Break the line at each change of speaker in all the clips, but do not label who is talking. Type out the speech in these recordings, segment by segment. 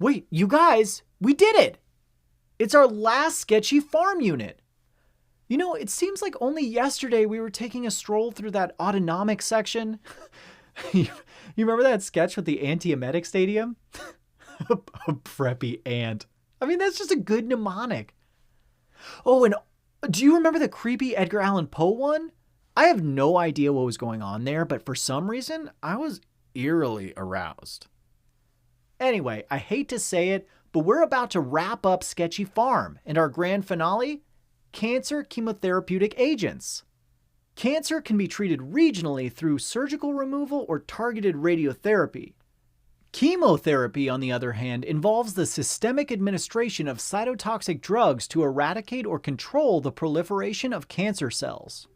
Wait, you guys, we did it! It's our last sketchy farm unit. You know, it seems like only yesterday we were taking a stroll through that autonomic section. You remember that sketch with the antiemetic stadium? A preppy ant. I mean, that's just a good mnemonic. Oh, and do you remember the creepy Edgar Allan Poe one? I have no idea what was going on there, but for some reason, I was eerily aroused. Anyway, I hate to say it, but we're about to wrap up Sketchy Farm, and our grand finale? Cancer chemotherapeutic agents. Cancer can be treated regionally through surgical removal or targeted radiotherapy. Chemotherapy, on the other hand, involves the systemic administration of cytotoxic drugs to eradicate or control the proliferation of cancer cells.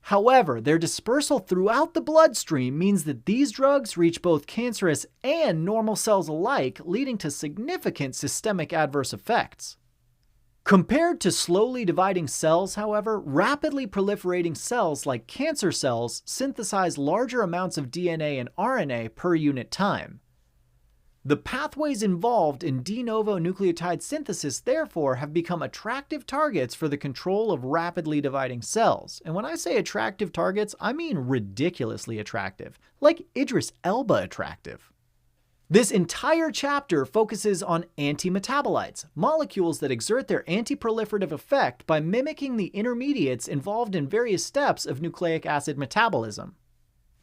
However, their dispersal throughout the bloodstream means that these drugs reach both cancerous and normal cells alike, leading to significant systemic adverse effects. Compared to slowly dividing cells, however, rapidly proliferating cells like cancer cells synthesize larger amounts of DNA and RNA per unit time. The pathways involved in de novo nucleotide synthesis therefore have become attractive targets for the control of rapidly dividing cells. And when I say attractive targets, I mean ridiculously attractive, like Idris Elba attractive. This entire chapter focuses on antimetabolites, molecules that exert their antiproliferative effect by mimicking the intermediates involved in various steps of nucleic acid metabolism.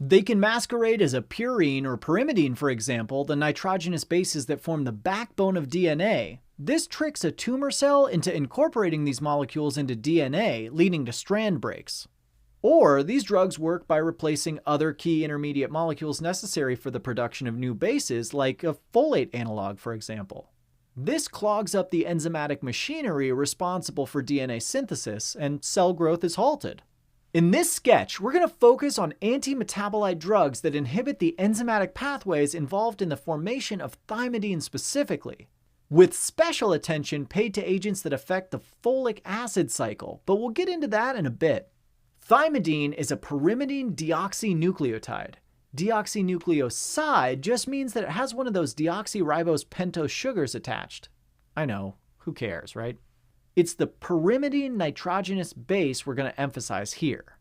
They can masquerade as a purine or pyrimidine, for example, the nitrogenous bases that form the backbone of DNA. This tricks a tumor cell into incorporating these molecules into DNA, leading to strand breaks. Or these drugs work by replacing other key intermediate molecules necessary for the production of new bases, like a folate analog, for example. This clogs up the enzymatic machinery responsible for DNA synthesis, and cell growth is halted. In this sketch, we're going to focus on anti-metabolite drugs that inhibit the enzymatic pathways involved in the formation of thymidine specifically, with special attention paid to agents that affect the folic acid cycle, but we'll get into that in a bit. Thymidine is a pyrimidine deoxynucleotide. Deoxynucleoside just means that it has one of those deoxyribose pentose sugars attached. I know, who cares, right? It's the pyrimidine nitrogenous base we're going to emphasize here.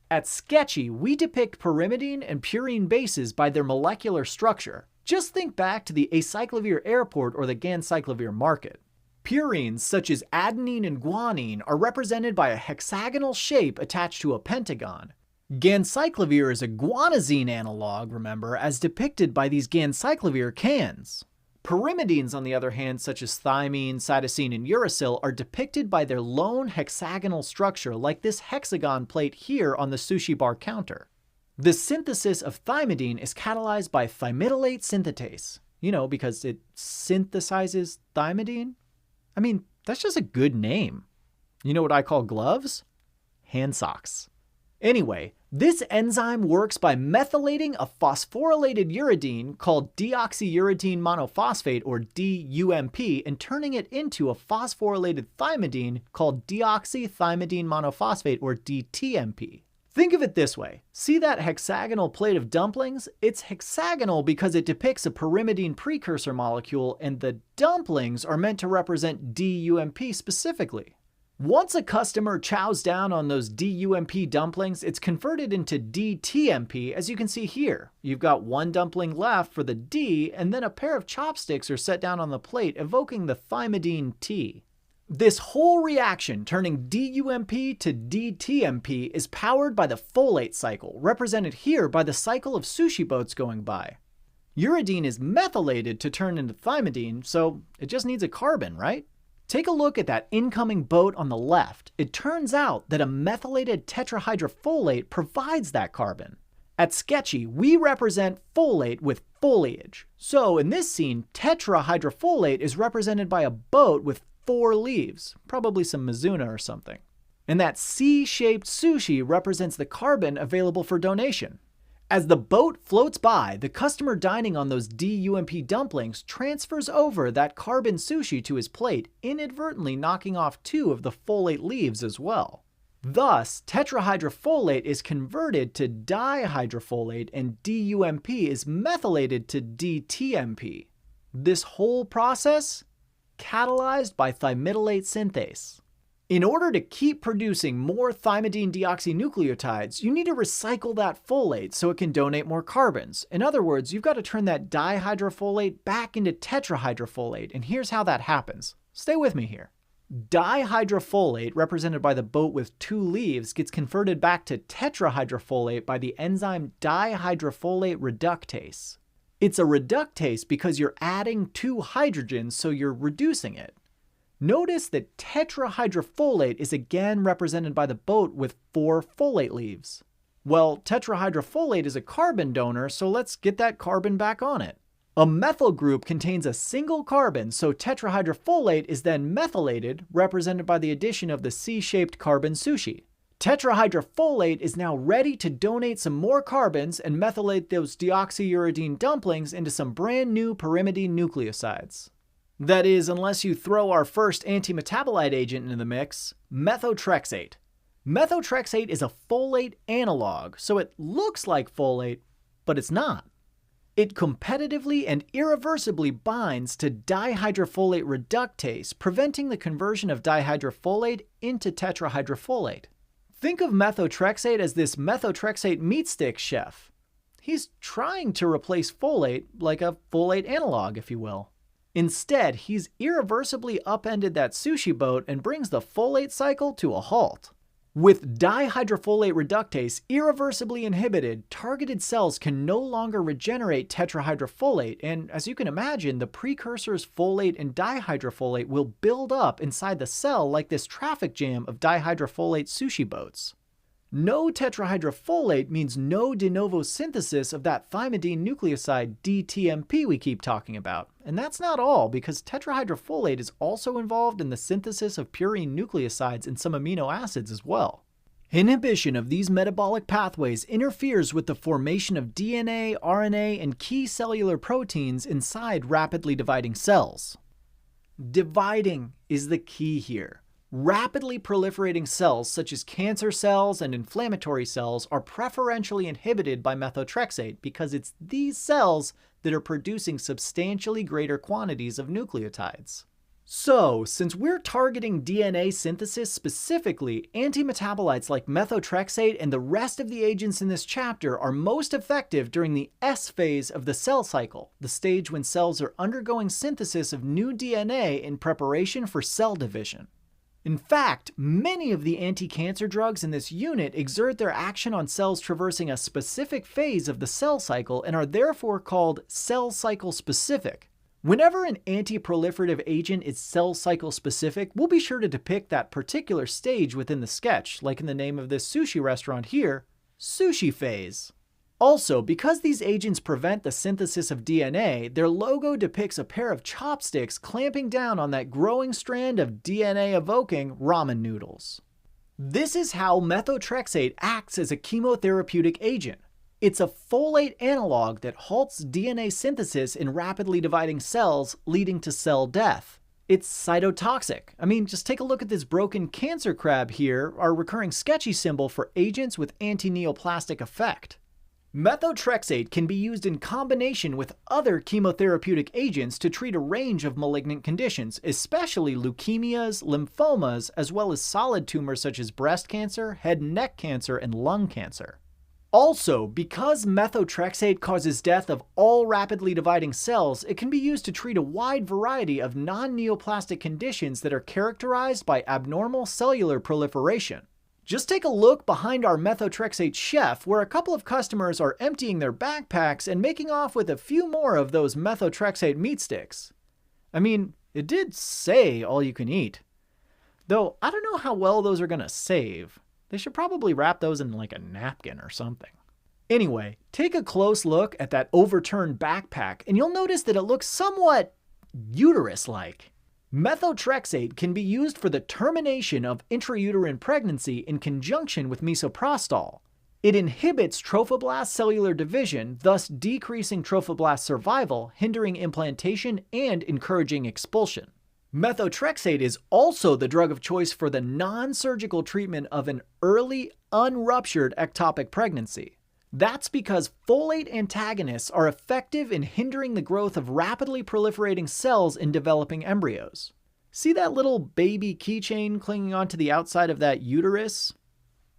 At Sketchy, we depict pyrimidine and purine bases by their molecular structure. Just think back to the acyclovir airport or the gancyclovir market. Purines such as adenine and guanine are represented by a hexagonal shape attached to a pentagon. Gancyclovir is a guanosine analog, remember, as depicted by these gancyclovir cans. Pyrimidines, on the other hand, such as thymine, cytosine, and uracil, are depicted by their lone hexagonal structure, like this hexagon plate here on the sushi bar counter. The synthesis of thymidine is catalyzed by thymidylate synthetase. You know, because it synthesizes thymidine? I mean, that's just a good name. You know what I call gloves? Hand socks. Anyway, this enzyme works by methylating a phosphorylated uridine called deoxyuridine monophosphate, or DUMP, and turning it into a phosphorylated thymidine called deoxythymidine monophosphate, or DTMP. Think of it this way. See that hexagonal plate of dumplings? It's hexagonal because it depicts a pyrimidine precursor molecule, and the dumplings are meant to represent DUMP specifically. Once a customer chows down on those DUMP dumplings, it's converted into DTMP, as you can see here. You've got one dumpling left for the D, and then a pair of chopsticks are set down on the plate, evoking the thymidine T. This whole reaction, turning DUMP to DTMP, is powered by the folate cycle, represented here by the cycle of sushi boats going by. Uridine is methylated to turn into thymidine, so it just needs a carbon, right? Take a look at that incoming boat on the left. It turns out that a methylated tetrahydrofolate provides that carbon. At Sketchy, we represent folate with foliage. So in this scene, tetrahydrofolate is represented by a boat with 4 leaves, probably some Mizuna or something. And that C-shaped sushi represents the carbon available for donation. As the boat floats by, the customer dining on those DUMP dumplings transfers over that carbon sushi to his plate, inadvertently knocking off 2 of the folate leaves as well. Thus, tetrahydrofolate is converted to dihydrofolate and DUMP is methylated to DTMP. This whole process catalyzed by thymidylate synthase. In order to keep producing more thymidine deoxynucleotides, you need to recycle that folate so it can donate more carbons. In other words, you've got to turn that dihydrofolate back into tetrahydrofolate, and here's how that happens. Stay with me here. Dihydrofolate, represented by the boat with 2 leaves, gets converted back to tetrahydrofolate by the enzyme dihydrofolate reductase. It's a reductase because you're adding 2 hydrogens, so you're reducing it. Notice that tetrahydrofolate is again represented by the boat with 4 folate leaves. Well, tetrahydrofolate is a carbon donor, so let's get that carbon back on it. A methyl group contains a single carbon, so tetrahydrofolate is then methylated, represented by the addition of the C-shaped carbon sushi. Tetrahydrofolate is now ready to donate some more carbons and methylate those deoxyuridine dumplings into some brand new pyrimidine nucleosides. That is, unless you throw our first antimetabolite agent into the mix, methotrexate. Methotrexate is a folate analog, so it looks like folate, but it's not. It competitively and irreversibly binds to dihydrofolate reductase, preventing the conversion of dihydrofolate into tetrahydrofolate. Think of methotrexate as this methotrexate meat stick chef. He's trying to replace folate like a folate analog, if you will. Instead, he's irreversibly upended that sushi boat and brings the folate cycle to a halt. With dihydrofolate reductase irreversibly inhibited, targeted cells can no longer regenerate tetrahydrofolate, and as you can imagine, the precursors folate and dihydrofolate will build up inside the cell like this traffic jam of dihydrofolate sushi boats. No tetrahydrofolate means no de novo synthesis of that thymidine nucleoside DTMP we keep talking about. And that's not all, because tetrahydrofolate is also involved in the synthesis of purine nucleosides and some amino acids as well. Inhibition of these metabolic pathways interferes with the formation of DNA, RNA, and key cellular proteins inside rapidly dividing cells. Dividing is the key here. Rapidly proliferating cells such as cancer cells and inflammatory cells are preferentially inhibited by methotrexate because it's these cells that are producing substantially greater quantities of nucleotides. So, since we're targeting DNA synthesis specifically, antimetabolites like methotrexate and the rest of the agents in this chapter are most effective during the S phase of the cell cycle, the stage when cells are undergoing synthesis of new DNA in preparation for cell division. In fact, many of the anti-cancer drugs in this unit exert their action on cells traversing a specific phase of the cell cycle and are therefore called cell cycle specific. Whenever an anti-proliferative agent is cell cycle specific, we'll be sure to depict that particular stage within the sketch, like in the name of this sushi restaurant here, sushi phase. Also, because these agents prevent the synthesis of DNA, their logo depicts a pair of chopsticks clamping down on that growing strand of DNA-evoking ramen noodles. This is how methotrexate acts as a chemotherapeutic agent. It's a folate analog that halts DNA synthesis in rapidly dividing cells, leading to cell death. It's cytotoxic. I mean, just take a look at this broken cancer crab here, our recurring sketchy symbol for agents with anti-neoplastic effect. Methotrexate can be used in combination with other chemotherapeutic agents to treat a range of malignant conditions, especially leukemias, lymphomas, as well as solid tumors such as breast cancer, head and neck cancer, and lung cancer. Also, because methotrexate causes death of all rapidly dividing cells, it can be used to treat a wide variety of non-neoplastic conditions that are characterized by abnormal cellular proliferation. Just take a look behind our methotrexate chef, where a couple of customers are emptying their backpacks and making off with a few more of those methotrexate meat sticks. I mean, it did say all you can eat. Though, I don't know how well those are gonna save. They should probably wrap those in like a napkin or something. Anyway, take a close look at that overturned backpack and you'll notice that it looks somewhat uterus-like. Methotrexate can be used for the termination of intrauterine pregnancy in conjunction with misoprostol. It inhibits trophoblast cellular division, thus decreasing trophoblast survival, hindering implantation, and encouraging expulsion. Methotrexate is also the drug of choice for the non-surgical treatment of an early, unruptured ectopic pregnancy. That's because folate antagonists are effective in hindering the growth of rapidly proliferating cells in developing embryos. See that little baby keychain clinging onto the outside of that uterus?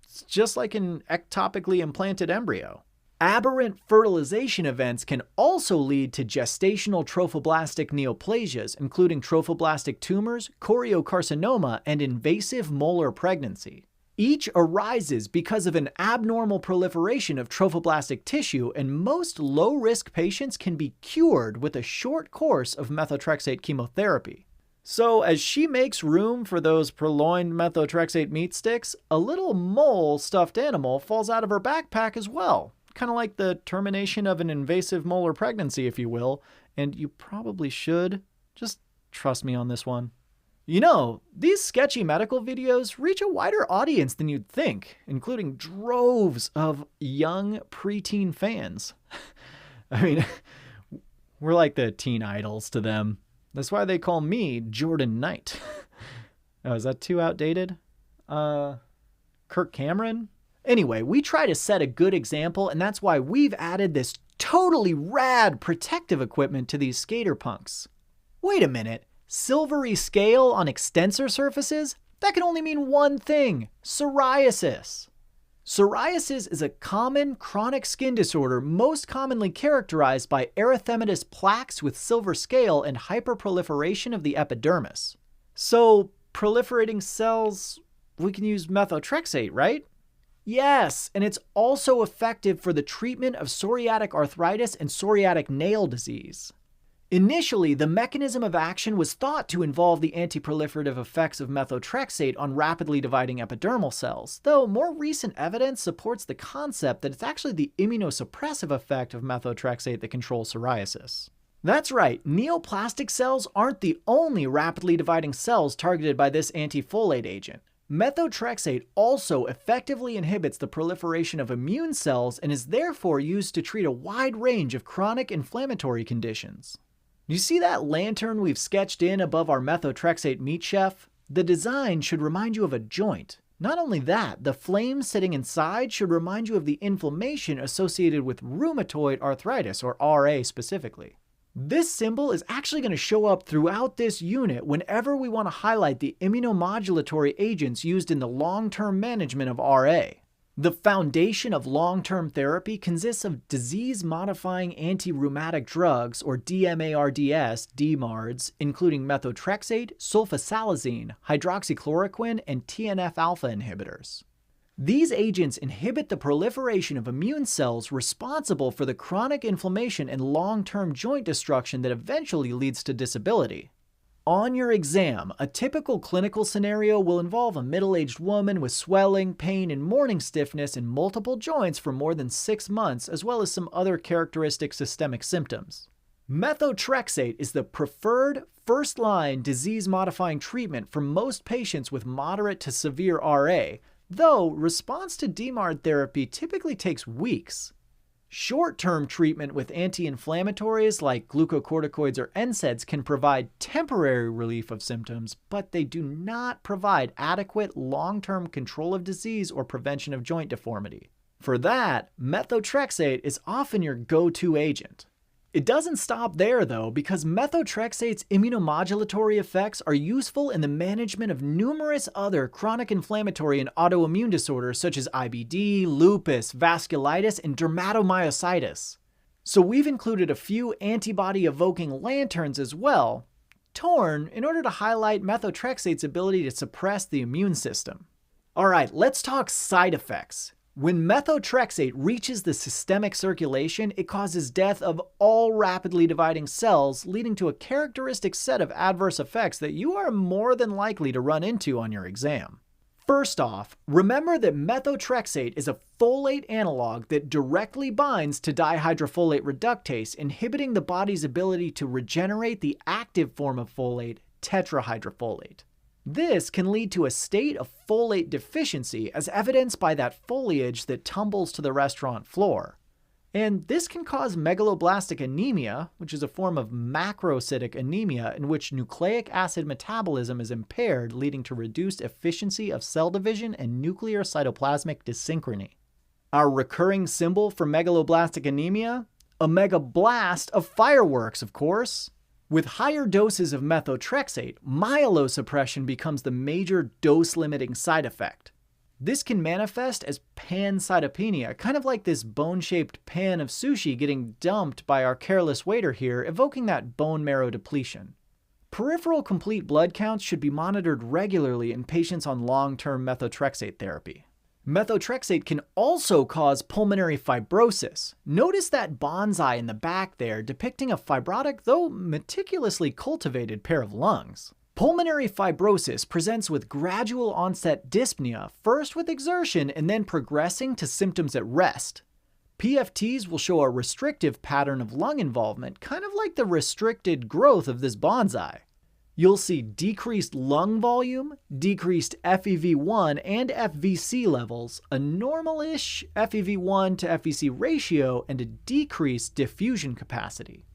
It's just like an ectopically implanted embryo. Aberrant fertilization events can also lead to gestational trophoblastic neoplasias, including trophoblastic tumors, choriocarcinoma, and invasive molar pregnancy. Each arises because of an abnormal proliferation of trophoblastic tissue, and most low-risk patients can be cured with a short course of methotrexate chemotherapy. So as she makes room for those purloined methotrexate meat sticks, a little mole stuffed animal falls out of her backpack as well. Kind of like the termination of an invasive molar pregnancy, if you will, and you probably should. Just trust me on this one. You know, these sketchy medical videos reach a wider audience than you'd think, including droves of young preteen fans. I mean, we're like the teen idols to them. That's why they call me Jordan Knight. Oh, is that too outdated? Kirk Cameron? Anyway, we try to set a good example, and that's why we've added this totally rad protective equipment to these skater punks. Wait a minute. Silvery scale on extensor surfaces? That can only mean one thing: psoriasis. Psoriasis is a common chronic skin disorder most commonly characterized by erythematous plaques with silver scale and hyperproliferation of the epidermis. So, proliferating cells, we can use methotrexate, right? Yes, and it's also effective for the treatment of psoriatic arthritis and psoriatic nail disease. Initially, the mechanism of action was thought to involve the antiproliferative effects of methotrexate on rapidly dividing epidermal cells, though more recent evidence supports the concept that it's actually the immunosuppressive effect of methotrexate that controls psoriasis. That's right, neoplastic cells aren't the only rapidly dividing cells targeted by this antifolate agent. Methotrexate also effectively inhibits the proliferation of immune cells and is therefore used to treat a wide range of chronic inflammatory conditions. You see that lantern we've sketched in above our methotrexate meat chef? The design should remind you of a joint. Not only that, the flame sitting inside should remind you of the inflammation associated with rheumatoid arthritis, or RA specifically. This symbol is actually going to show up throughout this unit whenever we want to highlight the immunomodulatory agents used in the long-term management of RA. The foundation of long-term therapy consists of disease-modifying anti-rheumatic drugs, or DMARDs, DMARDs, including methotrexate, sulfasalazine, hydroxychloroquine, and TNF-alpha inhibitors. These agents inhibit the proliferation of immune cells responsible for the chronic inflammation and long-term joint destruction that eventually leads to disability. On your exam, a typical clinical scenario will involve a middle-aged woman with swelling, pain, and morning stiffness in multiple joints for more than 6 months, as well as some other characteristic systemic symptoms. Methotrexate is the preferred first-line disease-modifying treatment for most patients with moderate to severe RA, though response to DMARD therapy typically takes weeks. Short-term treatment with anti-inflammatories like glucocorticoids or NSAIDs can provide temporary relief of symptoms, but they do not provide adequate long-term control of disease or prevention of joint deformity. For that, methotrexate is often your go-to agent. It doesn't stop there though, because methotrexate's immunomodulatory effects are useful in the management of numerous other chronic inflammatory and autoimmune disorders such as IBD, lupus, vasculitis, and dermatomyositis. So we've included a few antibody-evoking lanterns as well, torn in order to highlight methotrexate's ability to suppress the immune system. Alright, let's talk side effects. When methotrexate reaches the systemic circulation, it causes death of all rapidly dividing cells, leading to a characteristic set of adverse effects that you are more than likely to run into on your exam. First off, remember that methotrexate is a folate analog that directly binds to dihydrofolate reductase, inhibiting the body's ability to regenerate the active form of folate, tetrahydrofolate. This can lead to a state of folate deficiency, as evidenced by that foliage that tumbles to the restaurant floor. And this can cause megaloblastic anemia, which is a form of macrocytic anemia in which nucleic acid metabolism is impaired, leading to reduced efficiency of cell division and nuclear cytoplasmic dyssynchrony. Our recurring symbol for megaloblastic anemia? A megablast of fireworks, of course. With higher doses of methotrexate, myelosuppression becomes the major dose-limiting side effect. This can manifest as pancytopenia, kind of like this bone-shaped pan of sushi getting dumped by our careless waiter here, evoking that bone marrow depletion. Peripheral complete blood counts should be monitored regularly in patients on long-term methotrexate therapy. Methotrexate can also cause pulmonary fibrosis. Notice that bonsai in the back there depicting a fibrotic, though meticulously cultivated pair of lungs. Pulmonary fibrosis presents with gradual onset dyspnea, first with exertion and then progressing to symptoms at rest. PFTs will show a restrictive pattern of lung involvement, kind of like the restricted growth of this bonsai. You'll see decreased lung volume, decreased FEV1 and FVC levels, a normal-ish FEV1 to FVC ratio, and a decreased diffusion capacity.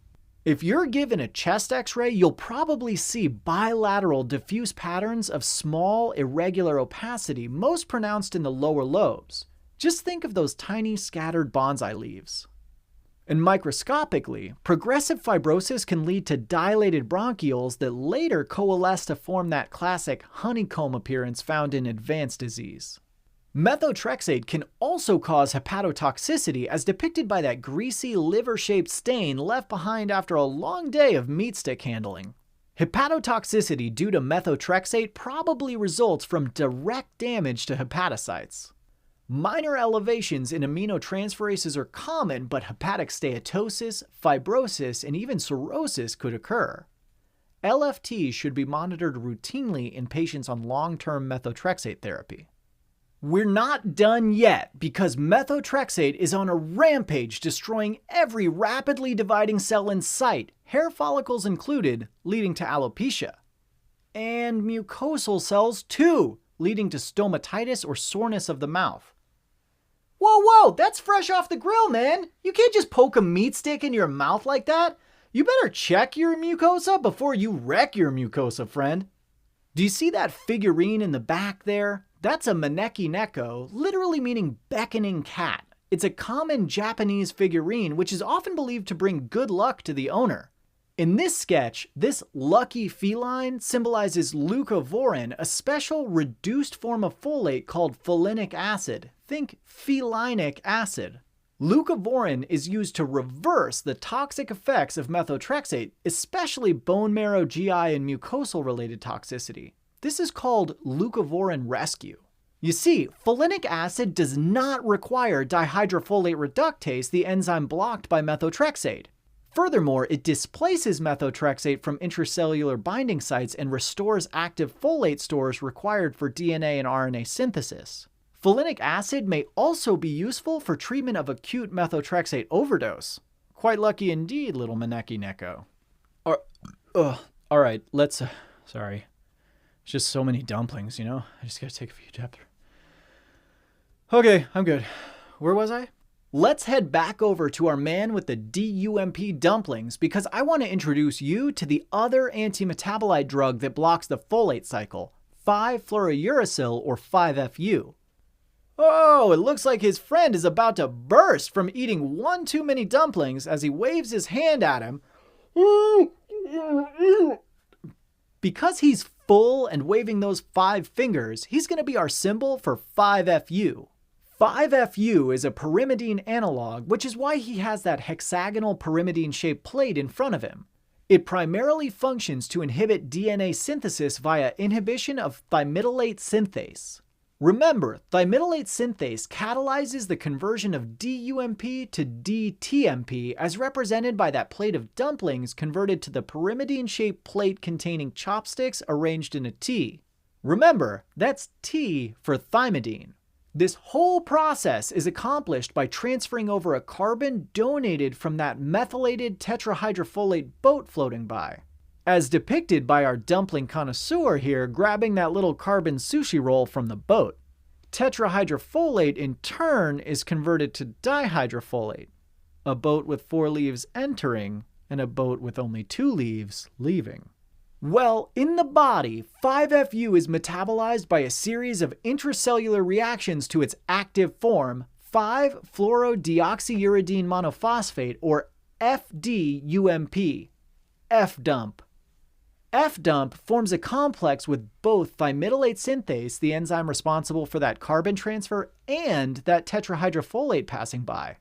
If you're given a chest x-ray, you'll probably see bilateral diffuse patterns of small, irregular opacity, most pronounced in the lower lobes. Just think of those tiny scattered bonsai leaves. And microscopically, progressive fibrosis can lead to dilated bronchioles that later coalesce to form that classic honeycomb appearance found in advanced disease. Methotrexate can also cause hepatotoxicity as depicted by that greasy liver-shaped stain left behind after a long day of meat stick handling. Hepatotoxicity due to methotrexate probably results from direct damage to hepatocytes. Minor elevations in aminotransferases are common, but hepatic steatosis, fibrosis, and even cirrhosis could occur. LFTs should be monitored routinely in patients on long-term methotrexate therapy. We're not done yet, because methotrexate is on a rampage destroying every rapidly dividing cell in sight, hair follicles included, leading to alopecia. And mucosal cells too, leading to stomatitis or soreness of the mouth. Whoa, that's fresh off the grill, man! You can't just poke a meat stick in your mouth like that! You better check your mucosa before you wreck your mucosa, friend. Do you see that figurine in the back there? That's a maneki neko, literally meaning beckoning cat. It's a common Japanese figurine which is often believed to bring good luck to the owner. In this sketch, this lucky feline symbolizes leucovorin, a special reduced form of folate called folinic acid. Think felinic acid. Leucovorin is used to reverse the toxic effects of methotrexate, especially bone marrow, GI, and mucosal-related toxicity. This is called leucovorin rescue. You see, folinic acid does not require dihydrofolate reductase, the enzyme blocked by methotrexate. Furthermore, it displaces methotrexate from intracellular binding sites and restores active folate stores required for DNA and RNA synthesis. Folinic acid may also be useful for treatment of acute methotrexate overdose. Quite lucky indeed, little maneki neko. Alright, sorry. It's just so many dumplings, you know? I just gotta take a few depth. Okay, I'm good. Where was I? Let's head back over to our man with the DUMP dumplings because I want to introduce you to the other antimetabolite drug that blocks the folate cycle, 5-fluorouracil or 5-FU. Oh, it looks like his friend is about to burst from eating one too many dumplings as he waves his hand at him. Because he's full and waving those 5 fingers, he's going to be our symbol for 5-FU. 5-FU is a pyrimidine analog, which is why he has that hexagonal pyrimidine-shaped plate in front of him. It primarily functions to inhibit DNA synthesis via inhibition of thymidylate synthase. Remember, thymidylate synthase catalyzes the conversion of DUMP to DTMP as represented by that plate of dumplings converted to the pyrimidine-shaped plate containing chopsticks arranged in a T. Remember, that's T for thymidine. This whole process is accomplished by transferring over a carbon donated from that methylated tetrahydrofolate boat floating by. As depicted by our dumpling connoisseur here grabbing that little carbon sushi roll from the boat. Tetrahydrofolate in turn is converted to dihydrofolate, a boat with 4 leaves entering and a boat with only 2 leaves leaving. Well, in the body, 5-FU is metabolized by a series of intracellular reactions to its active form, 5-fluorodeoxyuridine monophosphate, or FDUMP. F-dump. F-dump forms a complex with both thymidylate synthase, the enzyme responsible for that carbon transfer, and that tetrahydrofolate passing by.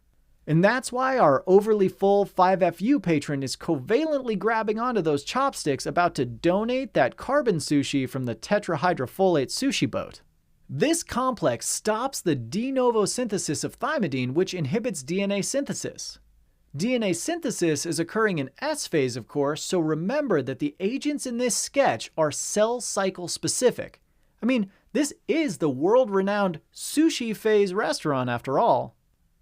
And that's why our overly full 5FU patron is covalently grabbing onto those chopsticks about to donate that carbon sushi from the tetrahydrofolate sushi boat. This complex stops the de novo synthesis of thymidine, which inhibits DNA synthesis. DNA synthesis is occurring in S phase, of course, so remember that the agents in this sketch are cell cycle specific. I mean, this is the world-renowned sushi phase restaurant after all.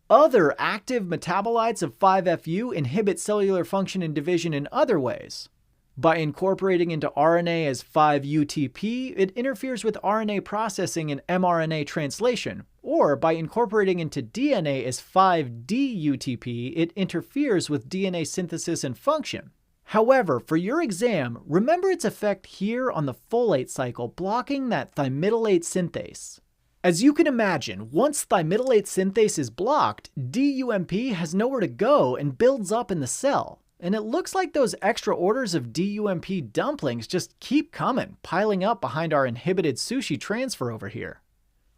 Other active metabolites of 5FU inhibit cellular function and division in other ways. By incorporating into RNA as 5-UTP, it interferes with RNA processing and mRNA translation. Or by incorporating into DNA as 5-DUTP, it interferes with DNA synthesis and function. However, for your exam, remember its effect here on the folate cycle, blocking that thymidylate synthase. As you can imagine, once thymidylate synthase is blocked, DUMP has nowhere to go and builds up in the cell. And it looks like those extra orders of DUMP dumplings just keep coming, piling up behind our inhibited sushi transfer over here.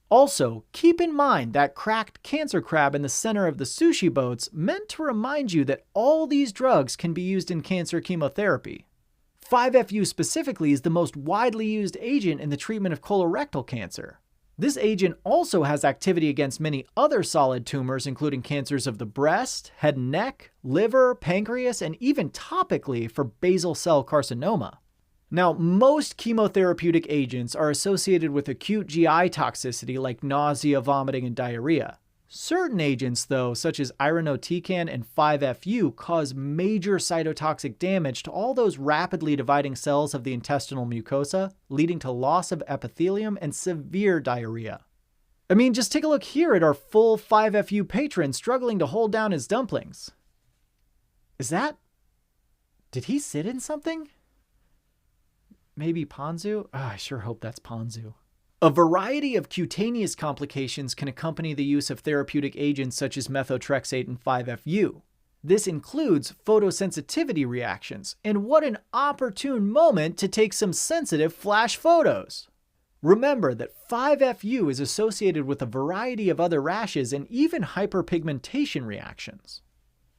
Also, keep in mind that cracked cancer crab in the center of the sushi boats meant to remind you that all these drugs can be used in cancer chemotherapy. 5FU specifically is the most widely used agent in the treatment of colorectal cancer. This agent also has activity against many other solid tumors, including cancers of the breast, head and neck, liver, pancreas, and even topically for basal cell carcinoma. Now, most chemotherapeutic agents are associated with acute GI toxicity like nausea, vomiting, and diarrhea. Certain agents, though, such as irinotecan and 5FU, cause major cytotoxic damage to all those rapidly dividing cells of the intestinal mucosa, leading to loss of epithelium and severe diarrhea. I mean, just take a look here at our full 5FU patron struggling to hold down his dumplings. Did he sit in something? Maybe ponzu? I sure hope that's ponzu. A variety of cutaneous complications can accompany the use of therapeutic agents such as methotrexate and 5FU. This includes photosensitivity reactions, and what an opportune moment to take some sensitive flash photos. Remember that 5FU is associated with a variety of other rashes and even hyperpigmentation reactions.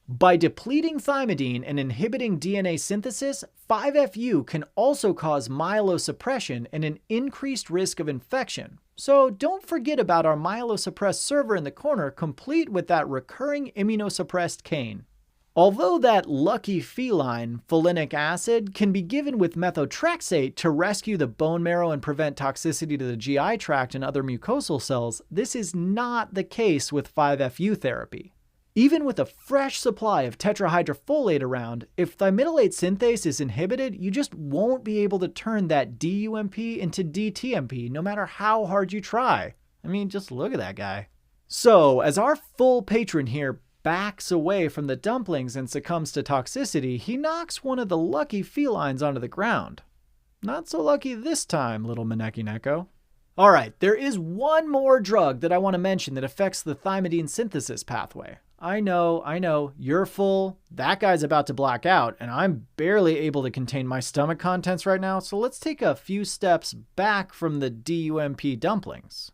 By depleting thymidine and inhibiting DNA synthesis, 5FU can also cause myelosuppression and an increased risk of infection. So don't forget about our myelosuppressed server in the corner, complete with that recurring immunosuppressed cane. Although that lucky feline, folinic acid, can be given with methotrexate to rescue the bone marrow and prevent toxicity to the GI tract and other mucosal cells, this is not the case with 5FU therapy. Even with a fresh supply of tetrahydrofolate around, if thymidylate synthase is inhibited, you just won't be able to turn that DUMP into DTMP no matter how hard you try. I mean, just look at that guy. So, as our full patron here backs away from the dumplings and succumbs to toxicity, he knocks one of the lucky felines onto the ground. Not so lucky this time, little Maneki-Neko. Alright, there is one more drug that I want to mention that affects the thymidine synthesis pathway. I know, you're full, that guy's about to black out, and I'm barely able to contain my stomach contents right now, so let's take a few steps back from the DUMP dumplings.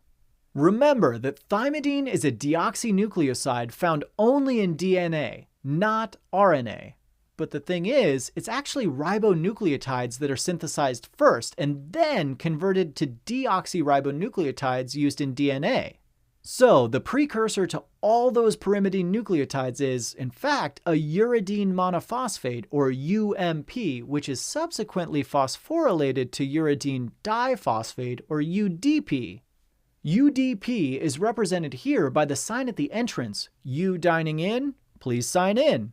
Remember that thymidine is a deoxynucleoside found only in DNA, not RNA. But the thing is, it's actually ribonucleotides that are synthesized first and then converted to deoxyribonucleotides used in DNA. So, the precursor to all those pyrimidine nucleotides is, in fact, a uridine monophosphate, or UMP, which is subsequently phosphorylated to uridine diphosphate, or UDP. UDP is represented here by the sign at the entrance, "You dining in? Please sign in."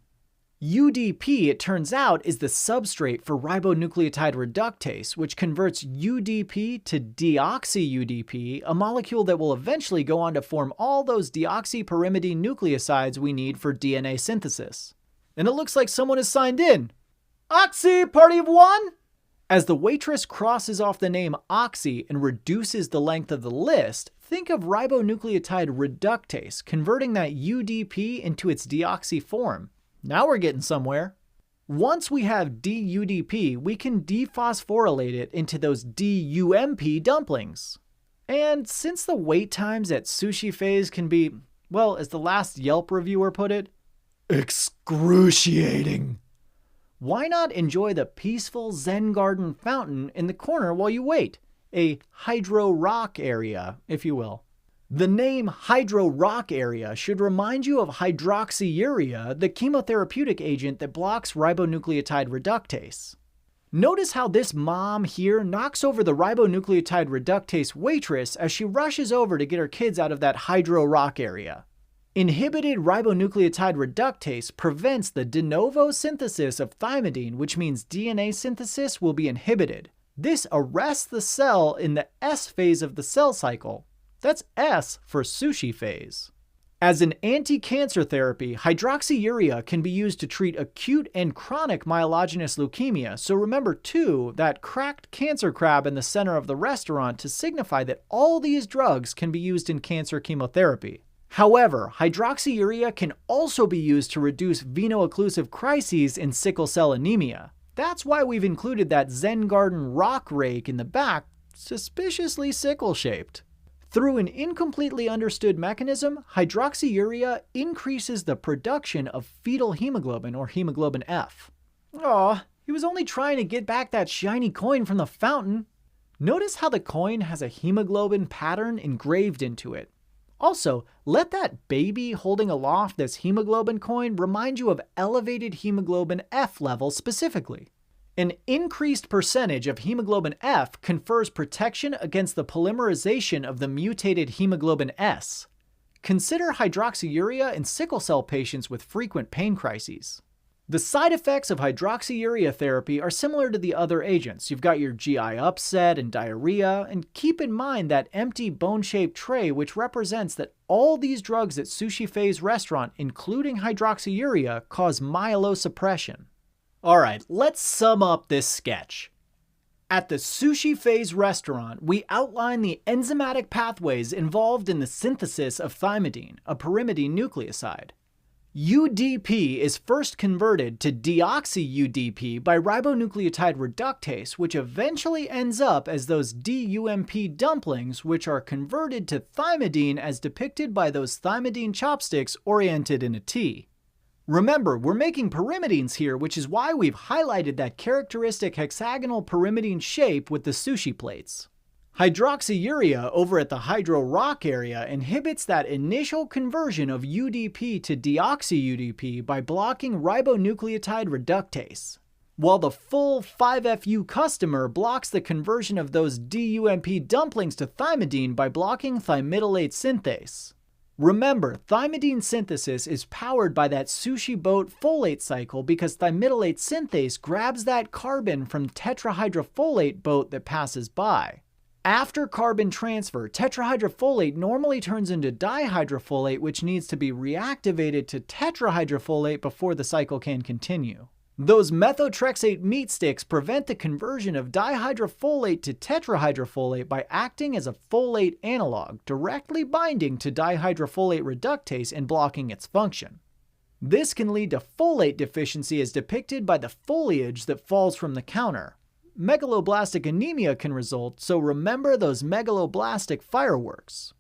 UDP, it turns out, is the substrate for ribonucleotide reductase, which converts UDP to deoxy-UDP, a molecule that will eventually go on to form all those deoxypyrimidine nucleosides we need for DNA synthesis. And it looks like someone has signed in. Oxy, party of one? As the waitress crosses off the name Oxy and reduces the length of the list, think of ribonucleotide reductase, converting that UDP into its deoxy form. Now we're getting somewhere. Once we have DUDP, we can dephosphorylate it into those DUMP dumplings. And since the wait times at Sushi Phase can be, well, as the last Yelp reviewer put it, excruciating, why not enjoy the peaceful Zen garden fountain in the corner while you wait? A hydro rock area, if you will. The name hydro rock area should remind you of hydroxyurea, the chemotherapeutic agent that blocks ribonucleotide reductase. Notice how this mom here knocks over the ribonucleotide reductase waitress as she rushes over to get her kids out of that hydro rock area. Inhibited ribonucleotide reductase prevents the de novo synthesis of thymidine, which means DNA synthesis will be inhibited. This arrests the cell in the S phase of the cell cycle. That's S for Sushi Phase. As an anti-cancer therapy, hydroxyurea can be used to treat acute and chronic myelogenous leukemia, so remember too that cracked cancer crab in the center of the restaurant to signify that all these drugs can be used in cancer chemotherapy. However, hydroxyurea can also be used to reduce veno-occlusive crises in sickle cell anemia. That's why we've included that Zen garden rock rake in the back, suspiciously sickle-shaped. Through an incompletely understood mechanism, hydroxyurea increases the production of fetal hemoglobin, or hemoglobin F. Aw, he was only trying to get back that shiny coin from the fountain. Notice how the coin has a hemoglobin pattern engraved into it. Also, let that baby holding aloft this hemoglobin coin remind you of elevated hemoglobin F levels specifically. An increased percentage of hemoglobin F confers protection against the polymerization of the mutated hemoglobin S. Consider hydroxyurea in sickle cell patients with frequent pain crises. The side effects of hydroxyurea therapy are similar to the other agents. You've got your GI upset and diarrhea, and keep in mind that empty bone-shaped tray which represents that all these drugs at Sushi Phase restaurant, including hydroxyurea, cause myelosuppression. Alright, let's sum up this sketch. At the Sushi Phase restaurant, we outline the enzymatic pathways involved in the synthesis of thymidine, a pyrimidine nucleoside. UDP is first converted to deoxy-UDP by ribonucleotide reductase, which eventually ends up as those DUMP dumplings, which are converted to thymidine as depicted by those thymidine chopsticks oriented in a T. Remember, we're making pyrimidines here, which is why we've highlighted that characteristic hexagonal pyrimidine shape with the sushi plates. Hydroxyurea over at the hydro rock area inhibits that initial conversion of UDP to deoxy-UDP by blocking ribonucleotide reductase, while the full 5FU customer blocks the conversion of those DUMP dumplings to thymidine by blocking thymidylate synthase. Remember, thymidine synthesis is powered by that sushi boat folate cycle because thymidylate synthase grabs that carbon from tetrahydrofolate boat that passes by. After carbon transfer, tetrahydrofolate normally turns into dihydrofolate, which needs to be reactivated to tetrahydrofolate before the cycle can continue. Those methotrexate meat sticks prevent the conversion of dihydrofolate to tetrahydrofolate by acting as a folate analog, directly binding to dihydrofolate reductase and blocking its function. This can lead to folate deficiency as depicted by the foliage that falls from the counter. Megaloblastic anemia can result, so remember those megaloblastic fireworks.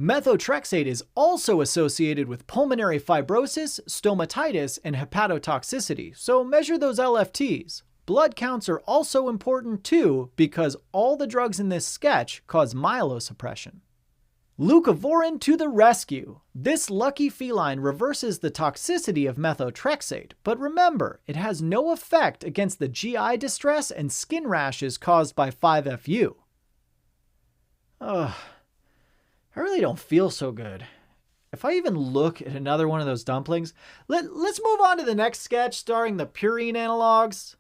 Methotrexate is also associated with pulmonary fibrosis, stomatitis, and hepatotoxicity, so measure those LFTs. Blood counts are also important too, because all the drugs in this sketch cause myelosuppression. Leucovorin to the rescue! This lucky feline reverses the toxicity of methotrexate, but remember, it has no effect against the GI distress and skin rashes caused by 5FU. Ugh, I really don't feel so good. If I even look at another one of those dumplings, let's move on to the next sketch starring the purine analogs.